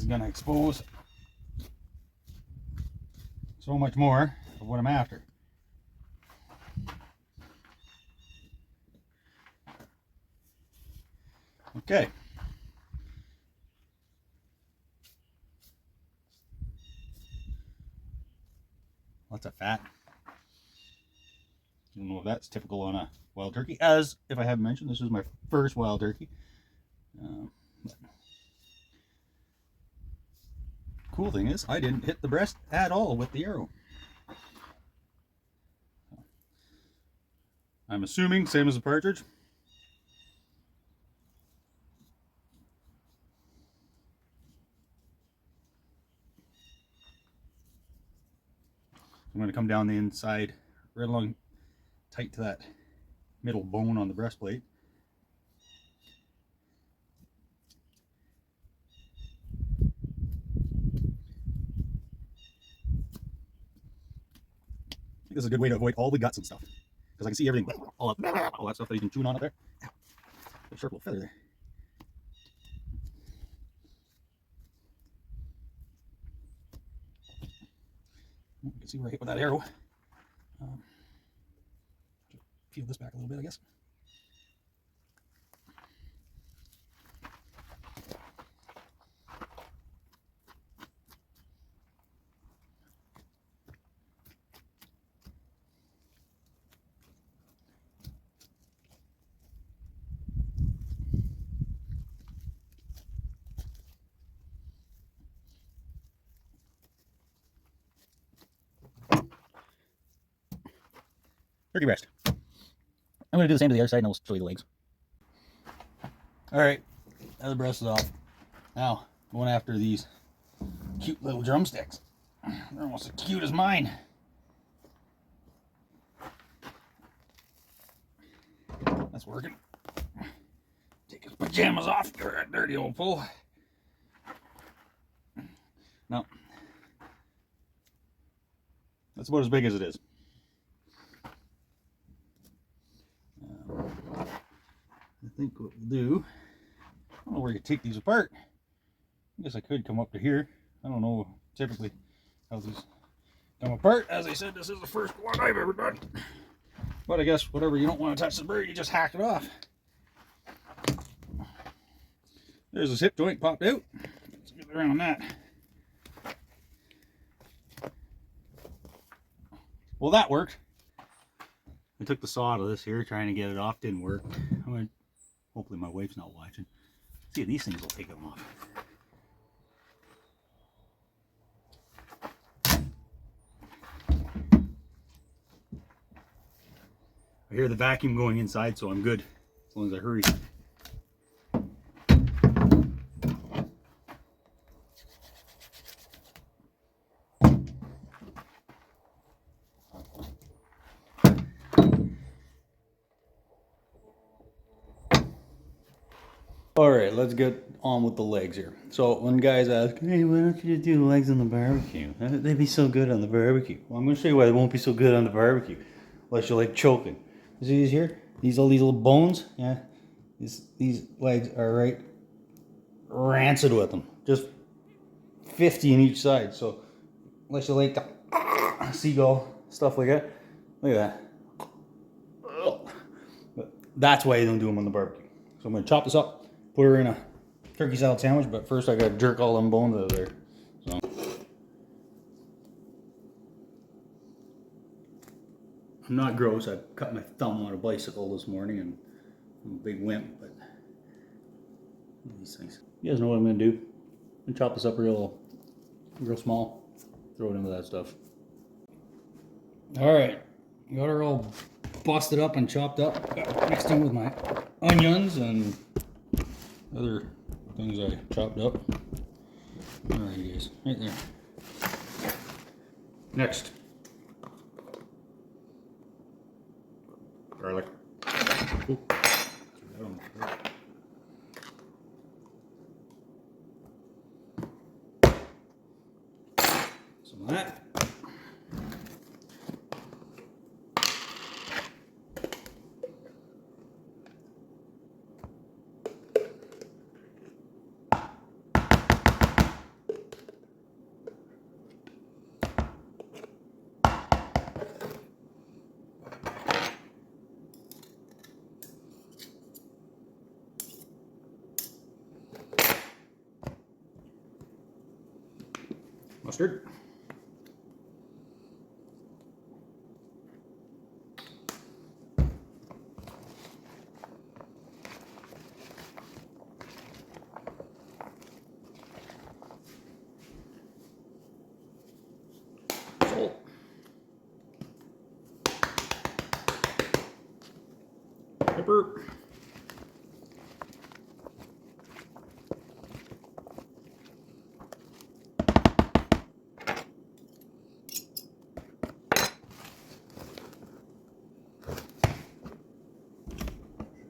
is going to expose so much more of what I'm after. Okay. Lots of fat. I don't know if that's typical on a wild turkey, as if I haven't mentioned, this is my first wild turkey. Cool thing is, I didn't hit the breast at all with the arrow. I'm assuming same as a partridge. I'm going to come down the inside, right along tight to that middle bone on the breastplate. I think this is a good way to avoid all the guts and stuff, because I can see everything, all that stuff that you can chew on up there. A sharp little feather there. You can see where I hit with that arrow. Peel this back a little bit, I guess. Turkey breast. I'm going to do the same to the other side and I'll show you the legs. Alright, now the breast is off. Now, going after these cute little drumsticks. They're almost as cute as mine. That's working. Take his pajamas off, you're a dirty old fool. No. That's about as big as it is. I think what we'll do, I don't know where you take these apart. I guess I could come up to here. I don't know typically how these come apart. As I said, this is the first one I've ever done. But I guess whatever, you don't want to touch the bird, you just hack it off. There's this hip joint popped out. Let's get around that. Well, that worked. I took the saw out of this here, trying to get it off. Didn't work. Hopefully my wife's not watching. See if these things will take them off. I hear the vacuum going inside, so I'm good as long as I hurry. Alright, let's get on with the legs here. So when guys ask, hey, why don't you do the legs on the barbecue? They'd be so good on the barbecue. Well, I'm going to show you why they won't be so good on the barbecue. Unless you like choking. See these here? All these little bones? Yeah. These legs are right rancid with them. Just 50 in each side. So unless you like the seagull, stuff like that. Look at that. But that's why you don't do them on the barbecue. So I'm going to chop this up. Put her in a turkey salad sandwich, but first I gotta jerk all them bones out of there. So I'm not gross. I cut my thumb on a bicycle this morning and I'm a big wimp, but these things. You guys know what I'm gonna do. I'm gonna chop this up real small. Throw it into that stuff. Alright. Got her all busted up and chopped up. Got mixed in with my onions and other things I chopped up. Alright guys, right there. Next. Garlic. Ooh. Some of that. Mustard. Salt. Pepper.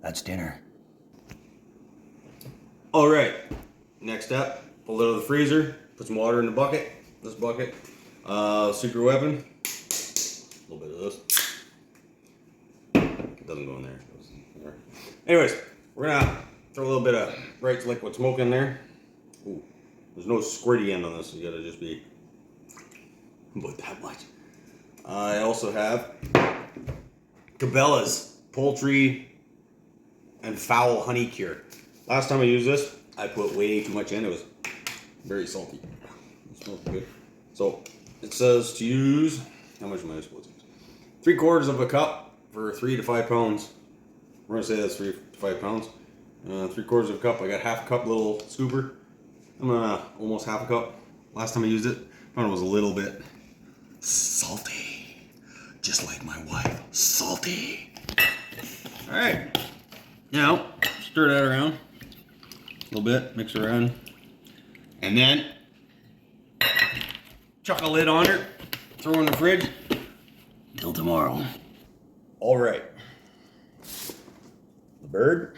That's dinner. All right, next up, pull it out of the freezer, put some water in the bucket, this bucket. Secret weapon, a little bit of this. It doesn't go in there. It goes in there. Anyways, we're gonna throw a little bit of bright liquid smoke in there. Ooh, there's no squirty end on this, you gotta just be about that much. I also have Cabela's Poultry and Fowl Honey Cure. Last time I used this, I put way too much in. It was very salty. It smells good. So it says to use, how much am I supposed to use? 3/4 of a cup for 3 to 5 pounds. We're gonna say that's 3 to 5 pounds. 3/4 of a cup. I got half a cup little scooper. I'm gonna almost half a cup. Last time I used it, I found it was a little bit salty, just like my wife. Salty. All right. Now stir that around a little bit, mix it around, and then chuck a lid on her, throw in the fridge till tomorrow. All right, the bird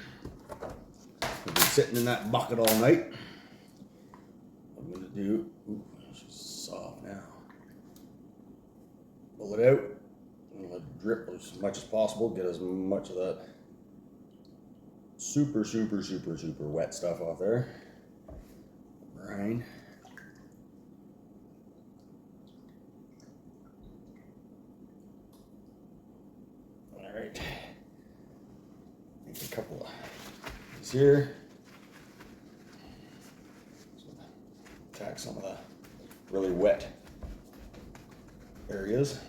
will be sitting in that bucket all night. I'm gonna do, ooh, she's soft now. Pull it out and let it drip as much as possible. Get as much of that super wet stuff off there. Brine. All right. Make a couple of these here. Attack some of the really wet areas.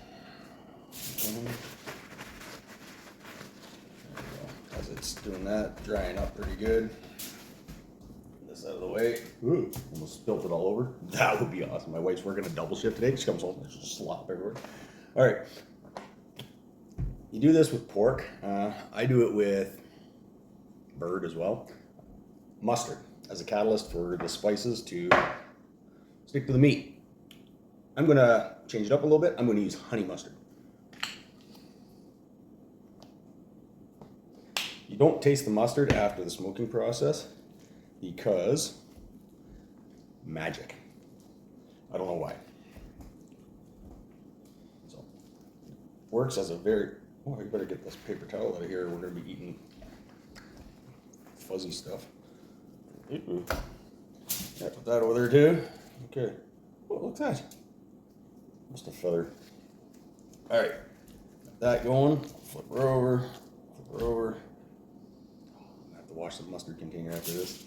As it's doing that, drying up pretty good. Get this out of the way. Ooh, almost spilled it all over. That would be awesome. My wife's working a double shift today. She comes home and there's just slop everywhere. All right. You do this with pork. I do it with bird as well. Mustard as a catalyst for the spices to stick to the meat. I'm going to change it up a little bit. I'm going to use honey mustard. You don't taste the mustard after the smoking process because magic. I don't know why. So works as a very, oh, you better get this paper towel out of here. We're going to be eating fuzzy stuff. Yeah, put that over there too. Okay. Oh, look at that. Just a feather. All right. Got that going. Flip her over. Flip her over. I have to wash the mustard container after this.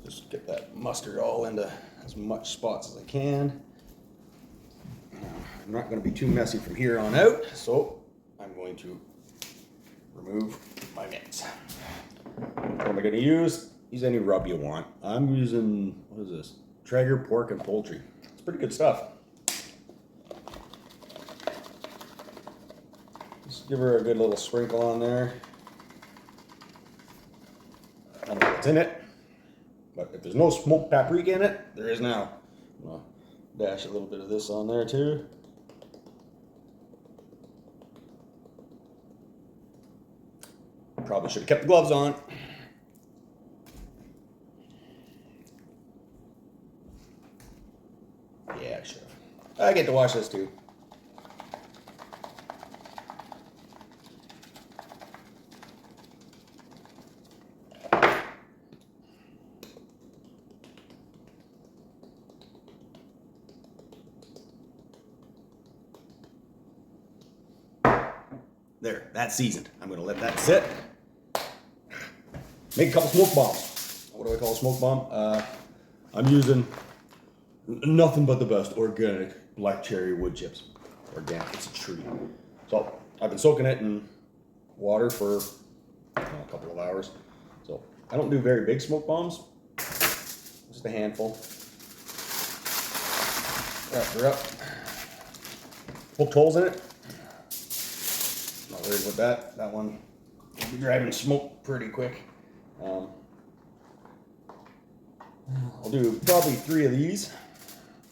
Just get that mustard all into as much spots as I can. I'm not going to be too messy from here on out, so I'm going to remove my mitts. What am I going to use? Use any rub you want. I'm using, what is this? Traeger Pork and Poultry. It's pretty good stuff. Just give her a good little sprinkle on there. I don't know what's in it, but if there's no smoked paprika in it, there is now. I'll dash a little bit of this on there too. Probably should have kept the gloves on. Yeah, I should have. I get to wash this too. there, that's seasoned. I'm gonna let that sit. Make a couple smoke bombs. What do I call a smoke bomb? I'm using nothing but the best organic black cherry wood chips. Organic, it's a treat. So I've been soaking it in water for a couple of hours. So I don't do very big smoke bombs, just a handful. Wrap her up. Poked holes in it. Not worried about that. That one will be driving smoke pretty quick. I'll do probably 3 of these,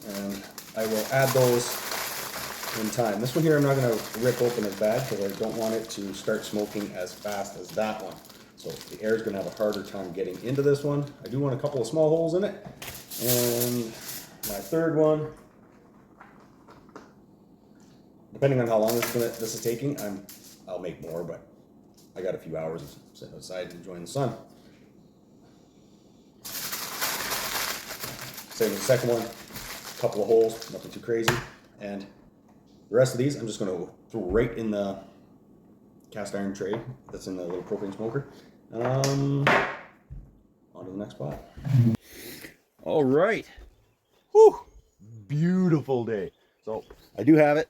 and I will add those in time. This one here I'm not going to rip open as bad because I don't want it to start smoking as fast as that one. So the air is going to have a harder time getting into this one. I do want a couple of small holes in it. And my third one, depending on how long this is taking, I'll make more, but I got a few hours of sitting outside enjoying the sun. Same with the second one, a couple of holes, nothing too crazy. And the rest of these I'm just going to throw right in the cast iron tray that's in the little propane smoker. On to the next pot. All right. Whew. Beautiful day. So I do have it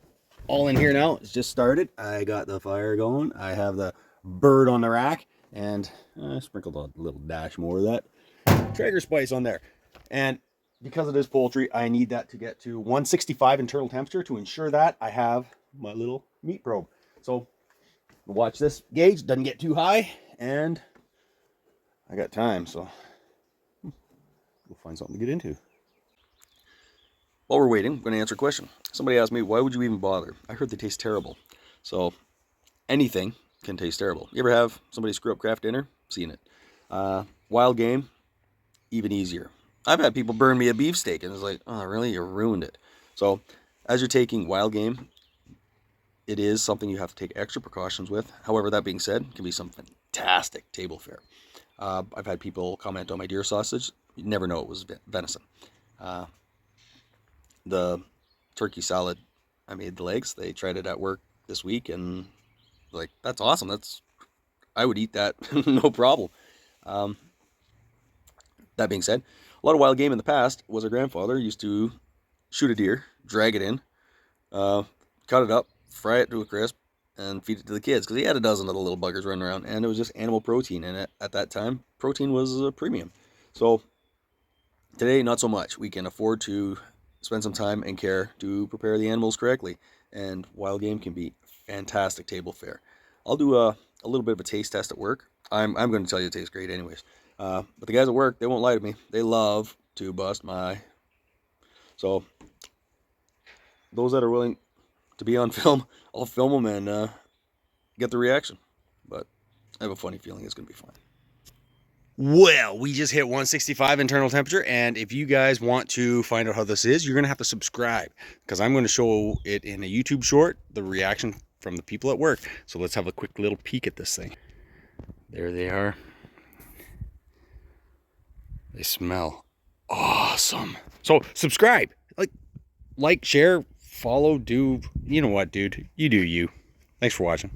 all in here now. It's just started. I got the fire going. I have the bird on the rack, and I sprinkled a little dash more of that Traeger spice on there. And because it is poultry, I need that to get to 165 internal temperature to ensure that I have my little meat probe. So watch this gauge, doesn't get too high, and I got time, so we'll find something to get into. While we're waiting, I'm going to answer a question. Somebody asked me, why would you even bother? I heard they taste terrible. So anything can taste terrible. You ever have somebody screw up craft dinner? Seen it. Wild game, even easier. I've had people burn me a beefsteak, and it's like, oh, really? You ruined it. So as you're taking wild game, it is something you have to take extra precautions with. However, that being said, it can be some fantastic table fare. I've had people comment on my deer sausage. You never know it was venison. The turkey salad, I made the legs. They tried it at work this week, and like, that's awesome. I would eat that no problem. That being said, a lot of wild game in the past was our grandfather used to shoot a deer, drag it in, cut it up, fry it to a crisp, and feed it to the kids, because he had a dozen of the little buggers running around, and it was just animal protein. And at that time, protein was a premium. So today, not so much. We can afford to spend some time and care to prepare the animals correctly, and wild game can be fantastic table fare. I'll do a little bit of a taste test at work. I'm going to tell you it tastes great anyways. But the guys at work, they won't lie to me. They love to bust my... So those that are willing to be on film, I'll film them and get the reaction. But I have a funny feeling it's going to be fine. Well, we just hit 165 internal temperature, and if you guys want to find out how this is, you're going to have to subscribe, because I'm going to show it in a YouTube short, the reaction from the people at work. So let's have a quick little peek at this thing. There they are. They smell awesome. So subscribe, like, share, follow, you know what, dude? You do you. Thanks for watching.